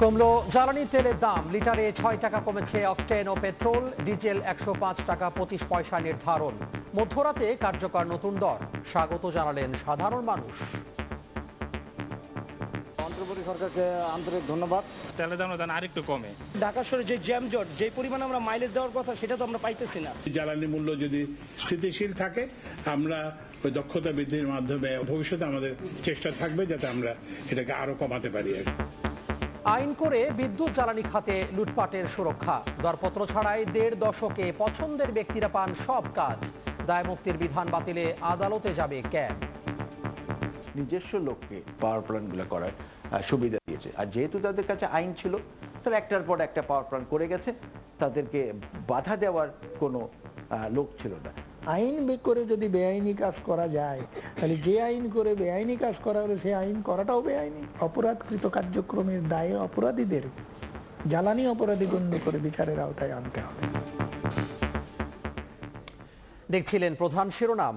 কমলো জ্বালানি তেলের দাম, লিটারে ৬ টাকা কমেছে অকটেন ও পেট্রোল, ডিজেল ১০৫ টাকা ২৫ পয়সা নির্ধারণ। মধ্যরাতে কার্যকর নতুন দর, স্বাগত জানালেন সাধারণ মানুষ। অন্তর্বর্তী সরকারকে আন্তরিক ধন্যবাদ। তেলের দাম যেন আরেকটু কমে। ঢাকা শহরে যে জ্যামজট, যে পরিমাণে আমরা মাইলেজ দেওয়ার কথা সেটা তো আমরা পাইতেছি না। জ্বালানি মূল্য যদি স্থিতিশীল থাকে, আমরা ওই দক্ষতা বৃদ্ধির মাধ্যমে ভবিষ্যতে আমাদের চেষ্টা থাকবে যাতে আমরা এটাকে আরো কমাতে পারি। আইন করে বিদ্যুৎ জ্বালানি খাতে লুটপাটের সুরক্ষা, দরপত্র ছাড়াই ১.৫ দশকে পছন্দের ব্যক্তিরা পান সব কাজ। দায়মুক্তির বিধান বাতিলে আদালতে যাবে ক্যাব। নিজস্ব লোককে পাওয়ার প্ল্যান্টগুলো করার সুবিধা দিয়েছে, আর যেহেতু তাদের কাছে আইন ছিল, তারা একটার পর একটা পাওয়ার প্ল্যান্ট করে গেছে, তাদেরকে বাধা দেওয়ার কোনো লোক ছিল না। আইন করে যদি বেআইনি কাজ করা যায়, তাহলে যে আইন করে বেআইনি কাজ করা হলে সে আইন করাটাও বেআইনি। অপরাধকৃত কার্যক্রমের দায়ে অপরাধীদের জ্বালানি অপরাধী গণ্য করে বিচারের আওতায় আনতে হবে। দেখছিলেন প্রধান শিরোনাম।